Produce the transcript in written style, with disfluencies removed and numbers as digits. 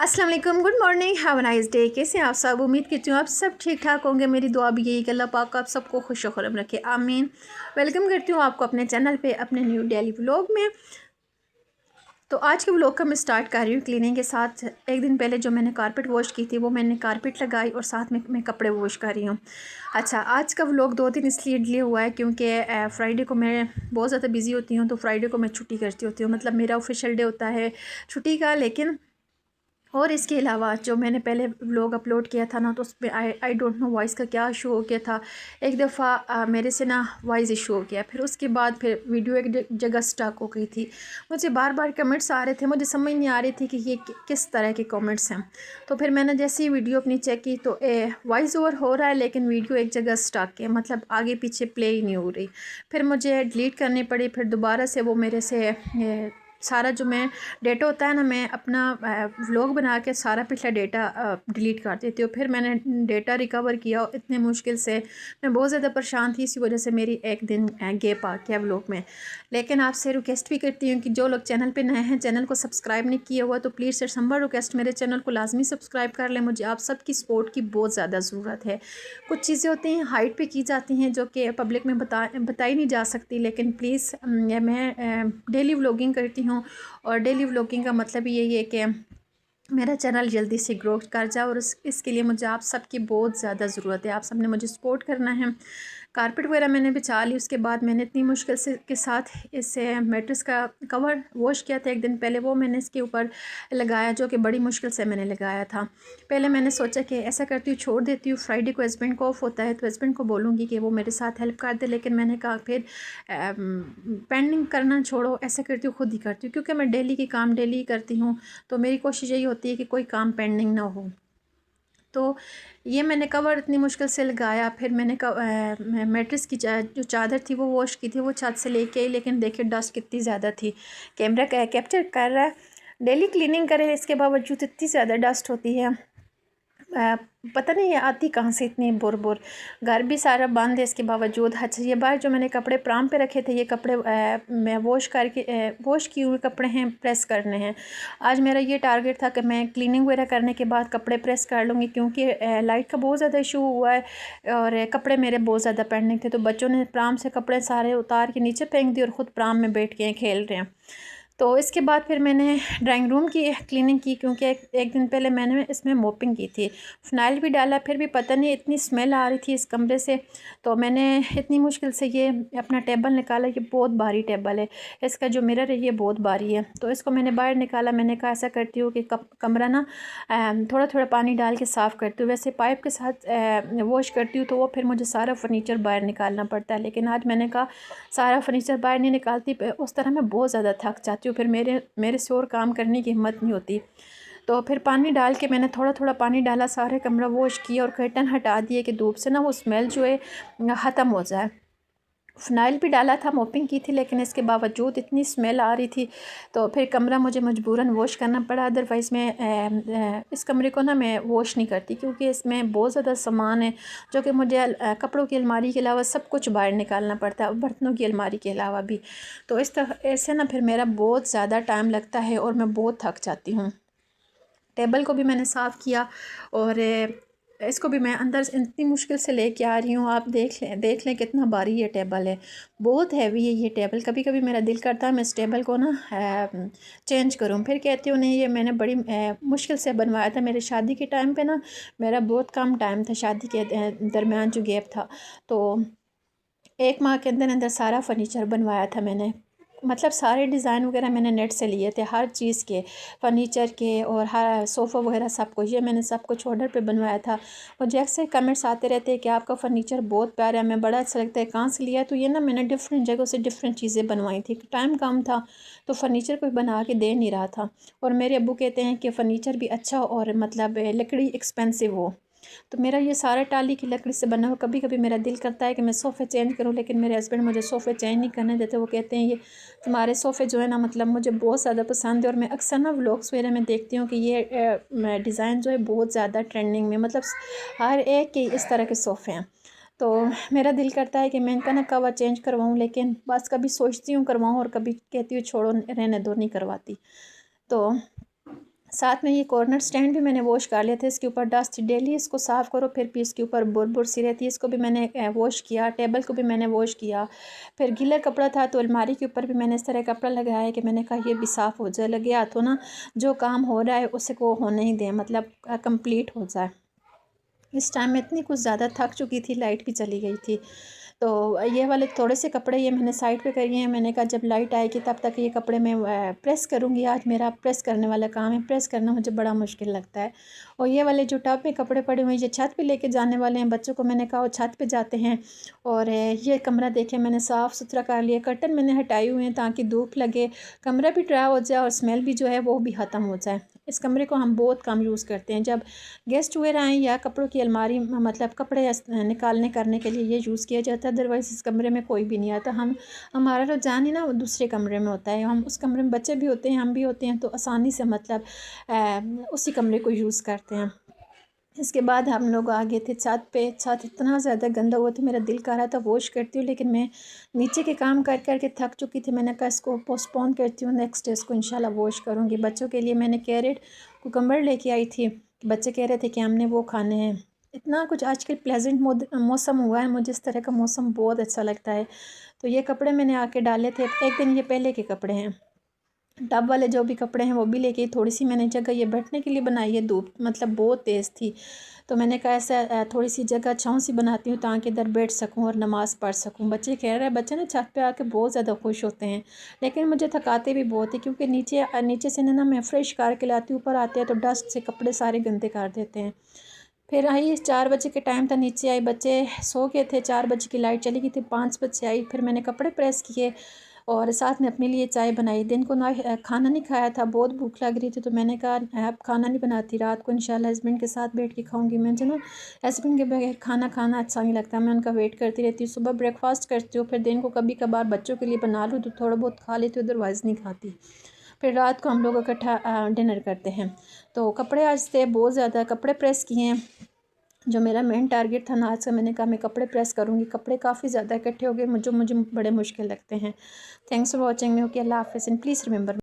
अस्सलाम वालेकुम, good morning, have a nice day. कैसे हैं आप सब? उम्मीद करती हूँ आप सब ठीक ठाक होंगे। मेरी दुआ भी यही कि अल्लाह पाक आप सबको खुश खुरम रखे, आमीन। वेलकम करती हूँ आपको अपने चैनल पे, अपने न्यू डेली व्लॉग में। तो आज के व्लॉग का मैं स्टार्ट कर रही हूँ क्लीनिंग के साथ। एक दिन पहले जो मैंने कारपेट वॉश की थी वो मैंने कारपेट लगाई और साथ में मैं कपड़े वॉश कर रही हूँ। अच्छा, आज का व्लॉग 2 दिन इसलिए डिले हुआ है क्योंकि फ्राइडे को मैं बहुत ज़्यादा बिजी होती हूँ, तो फ्राइडे को मैं छुट्टी करती होती हूँ, मतलब मेरा ऑफिशियल डे होता है छुट्टी का। लेकिन और इसके अलावा जो मैंने पहले व्लॉग अपलोड किया था ना, तो उसमें आई डोंट नो वॉइस का क्या इशू हो गया था। एक दफ़ा मेरे से ना वॉइस इशू हो गया, फिर उसके बाद फिर वीडियो एक जगह स्टक हो गई थी। मुझे बार बार कमेंट्स आ रहे थे, मुझे समझ नहीं आ रही थी कि ये किस तरह के कमेंट्स हैं। तो फिर मैंने जैसे ही वीडियो अपनी चेक की तो वॉइस ओवर हो रहा है लेकिन वीडियो एक जगह स्टक है, मतलब आगे पीछे प्ले ही नहीं हो रही। फिर मुझे डिलीट करनी पड़ी, फिर दोबारा से वो मेरे से सारा जो मैं डेटा होता है ना, मैं अपना व्लॉग बना के सारा पिछला डेटा डिलीट कर देती हूँ। फिर मैंने डेटा रिकवर किया इतने मुश्किल से। मैं बहुत ज़्यादा परेशान थी, इसी वजह से मेरी एक दिन गैप आ गया व्लॉग में। लेकिन आपसे रिक्वेस्ट भी करती हूँ कि जो लोग चैनल पे नए हैं, चैनल को सब्सक्राइब नहीं किया हुआ, तो प्लीज़ सर संबर रिक्वेस्ट, मेरे चैनल को लाजमी सब्सक्राइब कर लें। मुझे आप सबकी सपोर्ट की बहुत ज़्यादा ज़रूरत है। कुछ चीज़ें होती हैं हाइट पे की जाती हैं जो कि पब्लिक में बताई नहीं जा सकती, लेकिन प्लीज़ मैं डेली व्लॉगिंग करती हूँ और डेली व्लॉगिंग का मतलब यही है कि मेरा चैनल जल्दी से ग्रो कर जाए, और इसके लिए मुझे आप सबकी बहुत ज़्यादा ज़रूरत है। आप सब ने मुझे सपोर्ट करना है। कारपेट वगैरह मैंने बिछा ली, उसके बाद मैंने इतनी मुश्किल से के साथ इस मैट्रेस का कवर वॉश किया था एक दिन पहले, वो मैंने इसके ऊपर लगाया, जो कि बड़ी मुश्किल से मैंने लगाया था। पहले मैंने सोचा कि ऐसा करती हूँ, छोड़ देती हूँ, फ्राइडे को हस्बैंड को ऑफ होता है तो हस्बैंड को बोलूँगी कि वो मेरे साथ हेल्प कर दे। लेकिन मैंने कहा फिर पेंडिंग करना छोड़ो, ऐसा करती हूँ खुद ही करती हूँ, क्योंकि मैं डेली की काम डेली ही करती हूँ। तो मेरी कोशिश यही होती है कि कोई काम पेंडिंग ना हो। तो ये मैंने कवर इतनी मुश्किल से लगाया। फिर मैंने मैट्रेस की जो चादर थी वो वॉश की थी, वो छत से लेके आई, लेकिन देखिए डस्ट कितनी ज़्यादा थी। कैमरा कैप्चर कर रहा है, डेली क्लीनिंग करें इसके बावजूद इतनी ज़्यादा डस्ट होती है। अ, पता नहीं ये आती कहाँ से इतनी बुर। घर भी सारा बंद है इसके बावजूद। अच्छा, ये बाहर जो मैंने कपड़े प्राम पे रखे थे, ये कपड़े मैं वॉश किए हुए कपड़े हैं, प्रेस करने हैं। आज मेरा ये टारगेट था कि मैं क्लीनिंग वगैरह करने के बाद कपड़े प्रेस कर लूँगी, क्योंकि लाइट का बहुत ज़्यादा इशू हुआ है और कपड़े मेरे बहुत ज़्यादा पेंडिंग थे। तो बच्चों ने प्राम से कपड़े सारे उतार के नीचे फेंक दिए और ख़ुद प्राम में बैठ के खेल रहे हैं। तो इसके बाद फिर मैंने ड्राइंग रूम की क्लीनिंग की, क्योंकि एक दिन पहले मैंने इसमें मोपिंग की थी, फ़िनाइल भी डाला, फिर भी पता नहीं इतनी स्मेल आ रही थी इस कमरे से। तो मैंने इतनी मुश्किल से ये अपना टेबल निकाला। ये बहुत भारी टेबल है, इसका जो मिरर है ये बहुत भारी है। तो इसको मैंने बाहर निकाला। मैंने कहा ऐसा करती हूँ कि कमरा ना थोड़ा थोड़ा पानी डाल के साफ़ करती हूँ, वैसे पाइप के साथ वॉश करती हूँ तो वो फिर मुझे सारा फर्नीचर बाहर निकालना पड़ता है। लेकिन आज मैंने कहा सारा फर्नीचर बाहर नहीं निकालती, उस तरह मैं बहुत ज़्यादा थक जाती हूँ, फिर मेरे से और काम करने की हिम्मत नहीं होती। तो फिर पानी डाल के मैंने थोड़ा थोड़ा पानी डाला, सारे कमरा वॉश किया और कर्टन हटा दिए कि धूप से ना वो स्मेल जो है ख़त्म हो जाए। फ़िनाइल भी डाला था, मोपिंग की थी, लेकिन इसके बावजूद इतनी स्मेल आ रही थी। तो फिर कमरा मुझे मजबूरन वॉश करना पड़ा। अदरवाइज़ मैं इस कमरे को ना मैं वॉश नहीं करती, क्योंकि इसमें बहुत ज़्यादा सामान है जो कि मुझे कपड़ों की अलमारी के अलावा सब कुछ बाहर निकालना पड़ता है, बर्तनों की अलमारी के अलावा भी। तो इस तरह ऐसे ना फिर मेरा बहुत ज़्यादा टाइम लगता है और मैं बहुत थक जाती हूँ। टेबल को भी मैंने साफ़ किया और इसको भी मैं अंदर से इतनी मुश्किल से लेके आ रही हूँ। आप देख लें कितना भारी ये टेबल है, बहुत हैवी है ये टेबल। कभी कभी मेरा दिल करता है मैं इस टेबल को ना चेंज करूँ, फिर कहती हूँ नहीं, ये मैंने बड़ी मुश्किल से बनवाया था। मेरे शादी के टाइम पे ना मेरा बहुत कम टाइम था, शादी के दरमियान जो गैप था, तो 1 माह के अंदर अंदर सारा फर्नीचर बनवाया था मैंने। मतलब सारे डिज़ाइन वगैरह मैंने नेट से लिए थे, हर चीज़ के, फर्नीचर के और हर सोफ़ा वगैरह सब कुछ, ये मैंने सब कुछ ऑर्डर पे बनवाया था। मुझे अक्सर कमेंट्स आते रहते हैं कि आपका फ़र्नीचर बहुत प्यारा है, हमें बड़ा अच्छा लगता है, कहाँ से लिया है? तो ये ना मैंने डिफरेंट जगहों से डिफरेंट चीज़ें बनवाई थी। टाइम कम था तो फर्नीचर कोई बना के दे नहीं रहा था, और मेरे अब्बू कहते हैं कि फ़र्नीचर भी अच्छा और मतलब लकड़ी एक्सपेंसिव हो। तो मेरा ये सारा टाली की लकड़ी से बना हुआ। कभी कभी मेरा दिल करता है कि मैं सोफ़े चेंज करूं, लेकिन मेरे हस्बैंड मुझे सोफ़े चेंज नहीं करने देते। वो कहते हैं ये तुम्हारे सोफ़े जो है ना, मतलब मुझे बहुत ज़्यादा पसंद है, और मैं अक्सर ना व्लॉग्स वगैरह में देखती हूँ कि ये डिज़ाइन जो है बहुत ज़्यादा ट्रेंडिंग में, मतलब हर एक के इस तरह के सोफ़े हैं। तो मेरा दिल करता है कि मैं इनका ना कवर चेंज करवाऊँ, लेकिन बस कभी सोचती हूँ करवाऊँ और कभी कहती हूँ छोड़ो रहने दो, नहीं करवाती। तो साथ में ये कॉर्नर स्टैंड भी मैंने वॉश कर लिया था। इसके ऊपर डस्ट डेली इसको साफ़ करो, फिर भी इसके ऊपर बुर सी रहती है, इसको भी मैंने वॉश किया। टेबल को भी मैंने वॉश किया। फिर गीला कपड़ा था तो अलमारी के ऊपर भी मैंने इस तरह कपड़ा लगाया कि मैंने कहा ये भी साफ़ हो जाए, लगे हाथों ना जो काम हो रहा है उसे को होने ही दें, मतलब कंप्लीट हो जाए। इस टाइम में इतनी कुछ ज़्यादा थक चुकी थी, लाइट भी चली गई थी। तो ये वाले थोड़े से कपड़े ये मैंने साइड पे करिए हैं। मैंने कहा जब लाइट आएगी तब तक ये कपड़े मैं प्रेस करूँगी। आज मेरा प्रेस करने वाला काम है, प्रेस करना मुझे बड़ा मुश्किल लगता है। और ये वाले जो टब में कपड़े पड़े हुए हैं ये छत पे लेके जाने वाले हैं। बच्चों को मैंने कहा वो छत पे जाते हैं। और ये कमरा देखें मैंने साफ़ सुथरा कर लिया। कर्टन मैंने हटाए हुए हैं ताकि धूप लगे, कमरा भी ड्राई हो जाए और स्मेल भी जो है वो भी ख़त्म हो जाए। इस कमरे को हम बहुत कम यूज़ करते हैं। जब गेस्ट वगैरह आएँ या कपड़ों की अलमारी मतलब कपड़े निकालने करने के लिए ये यूज़ किया जाता है। अदरवाइज़ इस कमरे में कोई भी नहीं आता। हमारा रुझान ही ना वो दूसरे कमरे में होता है। हम उस कमरे में बच्चे भी होते हैं, हम भी होते हैं, तो आसानी से मतलब उसी कमरे को यूज़ करते हैं। इसके बाद हम लोग आ गए थे छत पे। छत इतना ज़्यादा गंदा हुआ था, मेरा दिल कर रहा था वॉश करती हूँ, लेकिन मैं नीचे के काम कर कर के थक चुकी थी। मैंने कहा इसको पोस्टपोन करती हूँ, नेक्स्ट डे इसको इंशाल्लाह वॉश करूँगी। बच्चों के लिए मैंने कैरेट कुकम्बर लेके आई थी। बच्चे कह रहे थे कि हमने वो खाने हैं। इतना कुछ आजकल प्लेजेंट मौसम हुआ है, मुझे इस तरह का मौसम बहुत अच्छा लगता है। तो ये कपड़े मैंने आके डाले थे। एक दिन ये पहले के कपड़े हैं। टब वाले जो भी कपड़े हैं वो भी लेके थोड़ी सी मैंने जगह ये बैठने के लिए बनाई है। धूप मतलब बहुत तेज़ थी, तो मैंने कहा ऐसा थोड़ी सी जगह छाँव सी बनाती हूँ ताकि इधर बैठ सकूँ और नमाज़ पढ़ सकूँ। बच्चे कह रहे हैं, बच्चे ना छत पे आके बहुत ज़्यादा खुश होते हैं, लेकिन मुझे थकाते भी बहुत है क्योंकि नीचे से ना मैं फ्रेश करके लाती हूँ, ऊपर आते हैं तो डस्ट से कपड़े सारे गंदे कर देते हैं। फिर आई 4 बजे के टाइम था, नीचे आई, बच्चे सो गए थे। 4 बजे की लाइट चली गई थी, 5 बजे आई। फिर मैंने कपड़े प्रेस किए और साथ में अपने लिए चाय बनाई। दिन को ना खाना नहीं खाया था, बहुत भूख लग रही थी, तो मैंने कहा अब खाना नहीं बनाती, रात को इंशाल्लाह हस्बैंड के साथ बैठ के खाऊंगी। मुझे ना हस्बैंड के बगैर खाना खाना अच्छा नहीं लगता, मैं उनका वेट करती रहती हूँ। सुबह ब्रेकफास्ट करती हूँ, फिर दिन को कभी कभार बच्चों के लिए बना लूँ तो थोड़ा बहुत खा लेती हूँ, अदरवाइज़ नहीं खाती। फिर रात को हम लोग इकट्ठा डिनर करते हैं। तो कपड़े आज थे बहुत ज़्यादा, कपड़े प्रेस किए हैं। जो मेरा मेन टारगेट था ना आज का, मैंने कहा मैं कपड़े प्रेस करूँगी। कपड़े काफ़ी ज़्यादा इकट्ठे हो गए मुझे बड़े मुश्किल लगते हैं। Thanks for watching. मैं ओके, अल्लाह हाफ़िज़ एंड प्लीज़ रिमेंबर।